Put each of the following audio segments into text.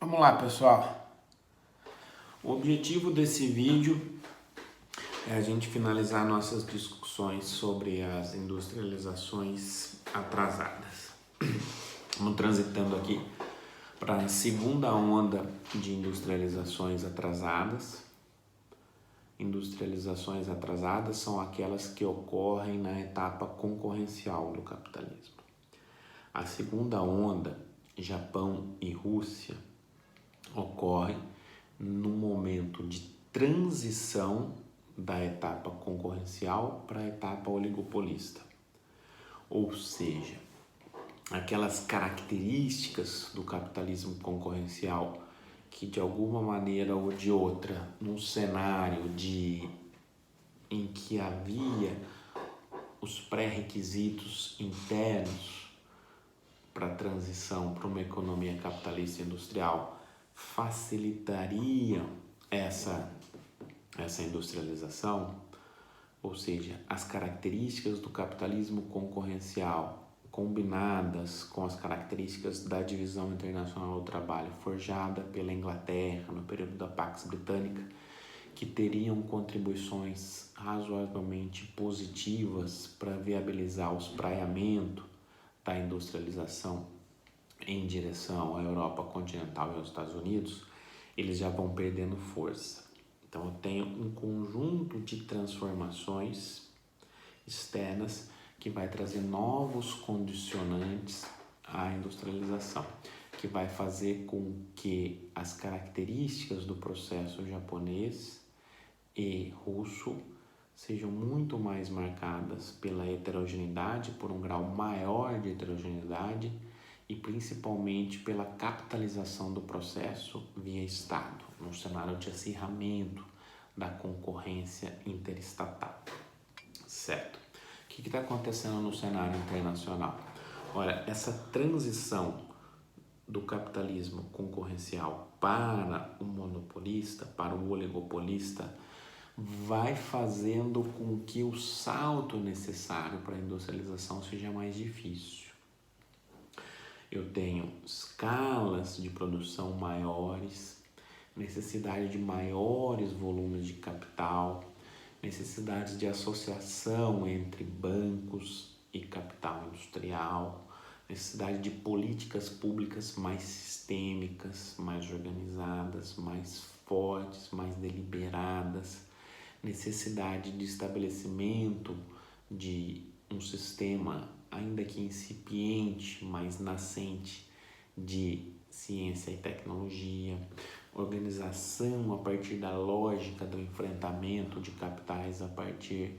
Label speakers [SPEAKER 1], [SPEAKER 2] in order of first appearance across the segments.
[SPEAKER 1] Vamos lá, pessoal. O objetivo desse vídeo é a gente finalizar nossas discussões sobre as industrializações atrasadas. Estamos transitando aqui para a segunda onda de industrializações atrasadas. Industrializações atrasadas são aquelas que ocorrem na etapa concorrencial do capitalismo. A segunda onda, Japão e Rússia, ocorre no momento de transição da etapa concorrencial para a etapa oligopolista. Ou seja, aquelas características do capitalismo concorrencial que de alguma maneira ou de outra, num cenário em que havia os pré-requisitos internos para a transição para uma economia capitalista industrial, facilitariam essa industrialização, ou seja, as características do capitalismo concorrencial combinadas com as características da divisão internacional do trabalho forjada pela Inglaterra no período da Pax Britânica, que teriam contribuições razoavelmente positivas para viabilizar o espraiamento da industrialização em direção à Europa continental e aos Estados Unidos, eles já vão perdendo força. Então eu tenho um conjunto de transformações externas que vai trazer novos condicionantes à industrialização, que vai fazer com que as características do processo japonês e russo sejam muito mais marcadas pela heterogeneidade, por um grau maior de heterogeneidade e principalmente pela capitalização do processo via Estado, num cenário de acirramento da concorrência interestatal. Certo? O que está acontecendo no cenário internacional? Olha, essa transição do capitalismo concorrencial para o monopolista, para o oligopolista, vai fazendo com que o salto necessário para a industrialização seja mais difícil. Eu tenho escalas de produção maiores, necessidade de maiores volumes de capital, necessidades de associação entre bancos e capital industrial, necessidade de políticas públicas mais sistêmicas, mais organizadas, mais fortes, mais deliberadas, necessidade de estabelecimento de um sistema, ainda que incipiente, mas nascente, de ciência e tecnologia, organização a partir da lógica do enfrentamento de capitais a partir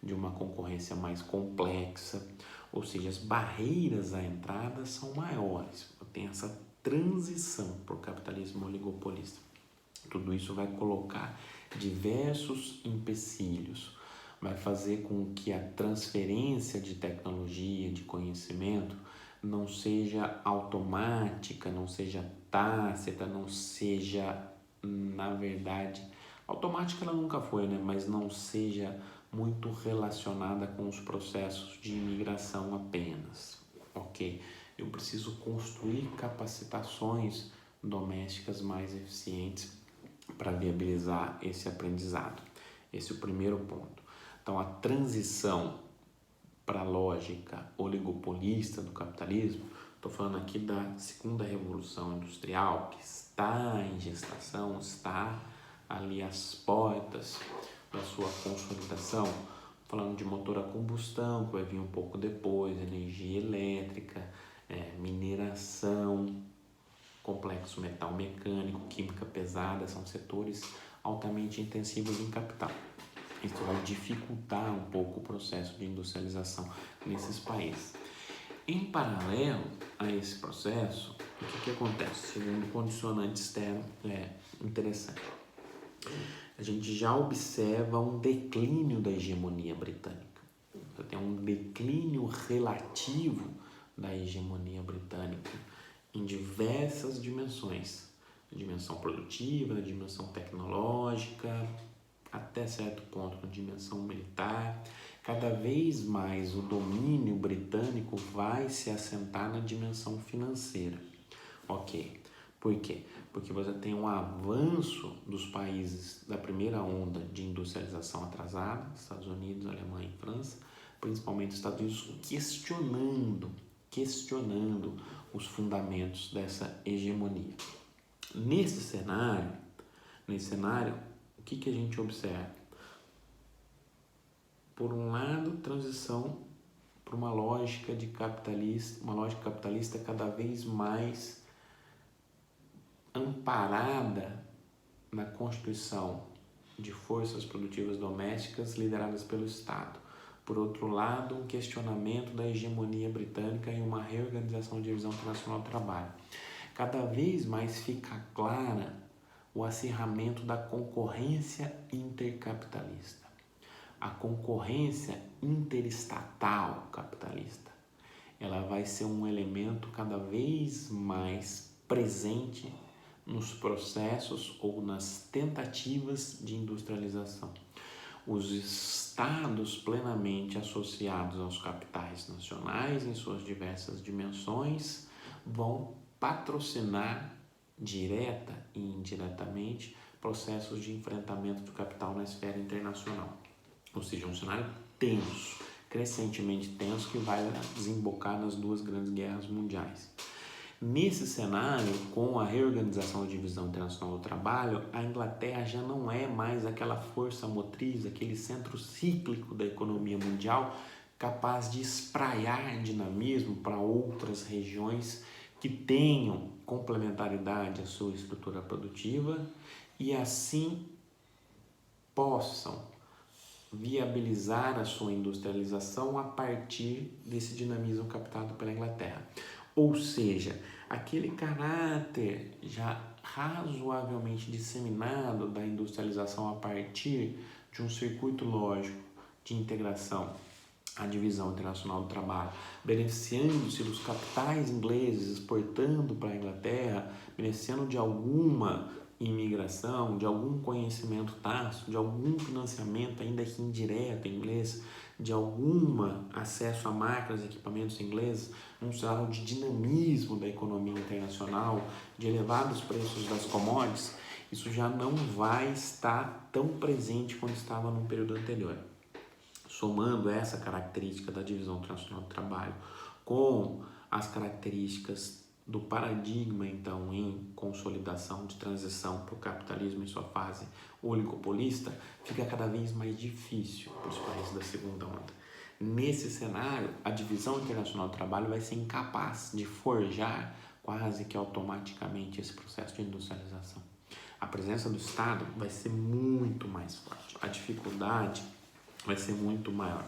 [SPEAKER 1] de uma concorrência mais complexa, ou seja, as barreiras à entrada são maiores. Tem essa transição para o capitalismo oligopolista. Tudo isso vai colocar diversos empecilhos, vai fazer com que a transferência de tecnologia, de conhecimento, não seja automática, não seja tácita, não seja, na verdade, automática ela nunca foi, né? Mas não seja muito relacionada com os processos de imigração apenas, ok? Eu preciso construir capacitações domésticas mais eficientes para viabilizar esse aprendizado. Esse é o primeiro ponto. Então, a transição para a lógica oligopolista do capitalismo, estou falando aqui da segunda revolução industrial, que está em gestação, está ali às portas da sua consolidação, falando de motor a combustão, que vai vir um pouco depois, energia elétrica, mineração, complexo metal mecânico, química pesada, são setores altamente intensivos em capital. Isso vai dificultar um pouco o processo de industrialização nesses países. Em paralelo a esse processo, o que acontece? Segundo condicionante externo interessante. A gente já observa um declínio da hegemonia britânica. Tem um declínio relativo da hegemonia britânica em diversas dimensões. A dimensão produtiva, a dimensão tecnológica, até certo ponto na dimensão militar. Cada vez mais o domínio britânico vai se assentar na dimensão financeira. Ok, Por quê? Porque você tem um avanço dos países da primeira onda de industrialização atrasada, Estados Unidos, Alemanha e França, principalmente Estados Unidos, questionando os fundamentos dessa hegemonia. Nesse cenário, o que a gente observa? Por um lado, transição para uma lógica capitalista cada vez mais amparada na constituição de forças produtivas domésticas lideradas pelo Estado. Por outro lado, um questionamento da hegemonia britânica e uma reorganização de divisão internacional do trabalho. Cada vez mais fica clara o acirramento da concorrência intercapitalista. A concorrência interestatal capitalista, ela vai ser um elemento cada vez mais presente nos processos ou nas tentativas de industrialização. Os estados plenamente associados aos capitais nacionais em suas diversas dimensões vão patrocinar direta e indiretamente processos de enfrentamento do capital na esfera internacional. Ou seja, um cenário tenso, crescentemente tenso, que vai desembocar nas duas grandes guerras mundiais. Nesse cenário, com a reorganização da divisão internacional do trabalho, a Inglaterra já não é mais aquela força motriz, aquele centro cíclico da economia mundial capaz de espraiar dinamismo para outras regiões que tenham complementaridade à sua estrutura produtiva e assim possam viabilizar a sua industrialização a partir desse dinamismo captado pela Inglaterra. Ou seja, aquele caráter já razoavelmente disseminado da industrialização a partir de um circuito lógico de integração à divisão internacional do trabalho, beneficiando-se dos capitais ingleses exportando para a Inglaterra, beneficiando de alguma imigração, de algum conhecimento tácito, de algum financiamento ainda que indireto em inglês, de algum acesso a máquinas e equipamentos ingleses, um cenário de dinamismo da economia internacional, de elevados preços das commodities, isso já não vai estar tão presente quanto estava no período anterior. Somando essa característica da divisão internacional do trabalho com as características do paradigma, então, em consolidação de transição para o capitalismo em sua fase oligopolista, fica cada vez mais difícil para os países da segunda onda. Nesse cenário, a divisão internacional do trabalho vai ser incapaz de forjar quase que automaticamente esse processo de industrialização. A presença do Estado vai ser muito mais forte, a dificuldade vai ser muito maior.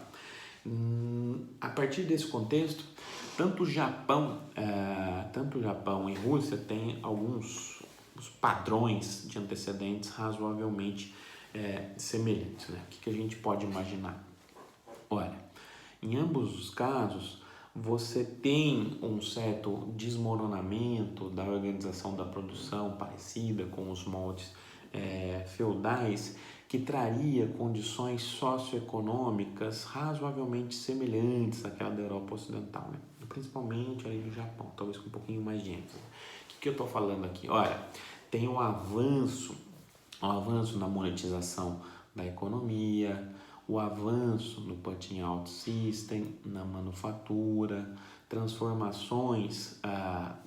[SPEAKER 1] A partir desse contexto, tanto o Japão e Rússia têm alguns padrões de antecedentes razoavelmente semelhantes. Né? O que a gente pode imaginar? Olha, em ambos os casos, você tem um certo desmoronamento da organização da produção parecida com os moldes feudais, que traria condições socioeconômicas razoavelmente semelhantes àquela da Europa Ocidental, né? Principalmente ali no Japão, talvez com um pouquinho mais de ênfase. O que eu estou falando aqui? Olha, tem um avanço na monetização da economia, o avanço no putting out system, na manufatura, transformações,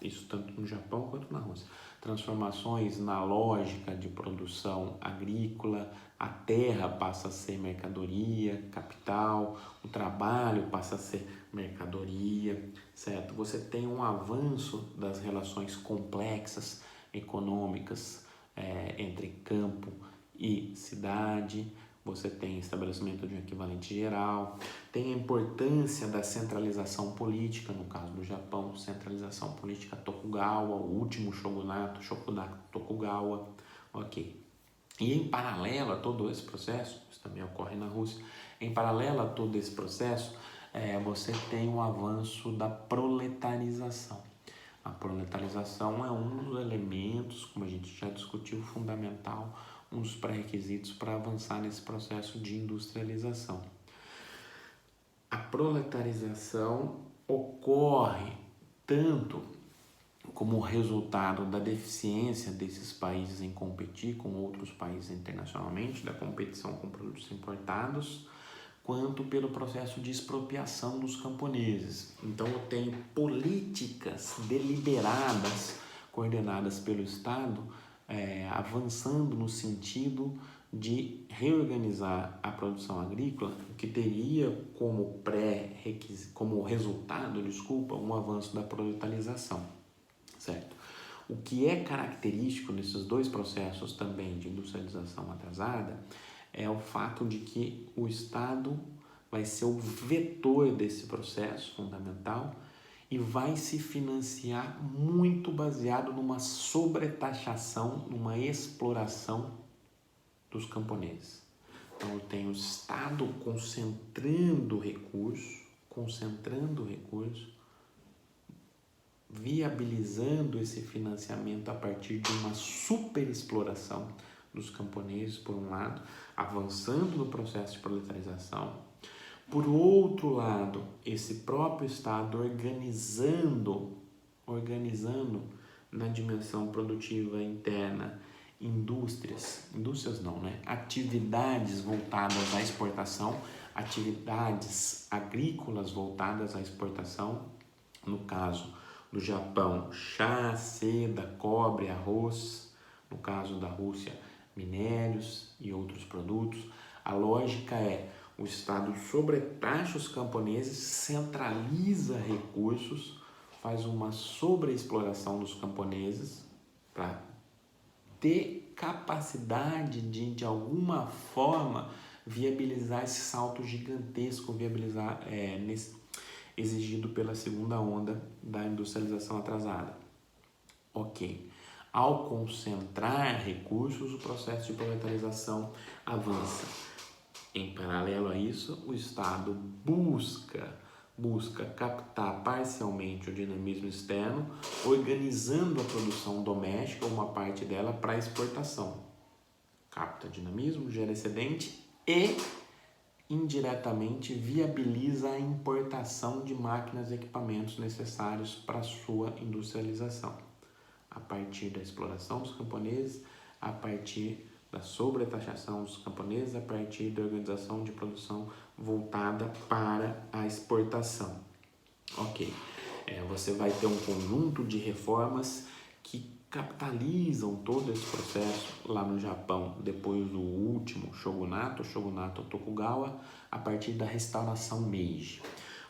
[SPEAKER 1] isso tanto no Japão quanto na Rússia, transformações na lógica de produção agrícola, a terra passa a ser mercadoria, capital, o trabalho passa a ser mercadoria, certo? Você tem um avanço das relações complexas econômicas entre campo e cidade, você tem estabelecimento de um equivalente geral, tem a importância da centralização política, no caso do Japão, centralização política Tokugawa, o último shogunato Tokugawa, ok. E em paralelo a todo esse processo, isso também ocorre na Rússia, em paralelo a todo esse processo, você tem um avanço da proletarização. A proletarização é um dos elementos, como a gente já discutiu, fundamental, um dos pré-requisitos para avançar nesse processo de industrialização. A proletarização ocorre tanto como resultado da deficiência desses países em competir com outros países internacionalmente, da competição com produtos importados, quanto pelo processo de expropriação dos camponeses. Então, eu tenho políticas deliberadas, coordenadas pelo Estado, avançando no sentido de reorganizar a produção agrícola, que teria como resultado, um avanço da proletarização, certo? O que é característico nesses dois processos também de industrialização atrasada é o fato de que o Estado vai ser o vetor desse processo fundamental e vai se financiar muito baseado numa sobretaxação, numa exploração dos camponeses. Então, eu tenho o Estado concentrando recursos, viabilizando esse financiamento a partir de uma superexploração dos camponeses, por um lado, avançando no processo de proletarização. Por outro lado, esse próprio Estado organizando na dimensão produtiva interna atividades voltadas à exportação, atividades agrícolas voltadas à exportação, no caso do Japão, chá, seda, cobre, arroz, no caso da Rússia, minérios e outros produtos. A lógica é: o Estado sobretaxa os camponeses, centraliza recursos, faz uma sobreexploração dos camponeses para ter capacidade de alguma forma, viabilizar esse salto gigantesco, exigido pela segunda onda da industrialização atrasada. Ok. Ao concentrar recursos, o processo de proletarização avança. Em paralelo a isso, o Estado busca captar parcialmente o dinamismo externo, organizando a produção doméstica, uma parte dela, para exportação. Capta dinamismo, gera excedente e, indiretamente, viabiliza a importação de máquinas e equipamentos necessários para a sua industrialização, a partir da exploração dos camponeses, a partir da sobretaxação dos camponeses, a partir da organização de produção voltada para a exportação. Ok, você vai ter um conjunto de reformas que capitalizam todo esse processo lá no Japão, depois do último shogunato Tokugawa, a partir da restauração Meiji.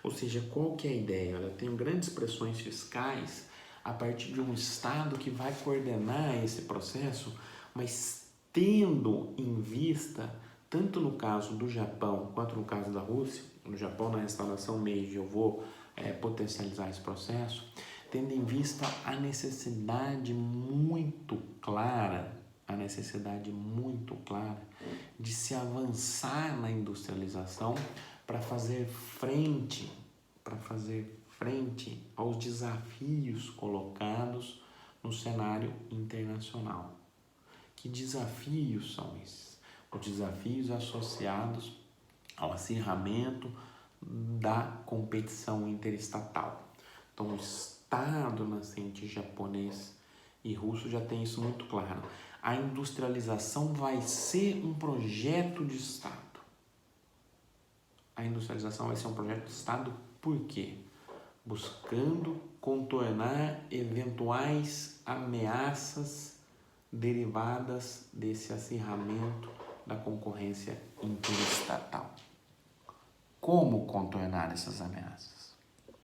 [SPEAKER 1] Ou seja, qual que é a ideia? Eu tenho grandes pressões fiscais a partir de um Estado que vai coordenar esse processo, mas tendo em vista, tanto no caso do Japão quanto no caso da Rússia, no Japão, na restauração Meiji, eu vou potencializar esse processo, tendo em vista a necessidade muito clara de se avançar na industrialização para fazer frente aos desafios colocados no cenário internacional. Que desafios são esses? Os desafios associados ao acirramento da competição interestatal. Então, o Estado nascente japonês e russo já tem isso muito claro. A industrialização vai ser um projeto de Estado. A industrialização vai ser um projeto de Estado por quê? Buscando contornar eventuais ameaças derivadas desse acirramento da concorrência interestatal. Como contornar essas ameaças?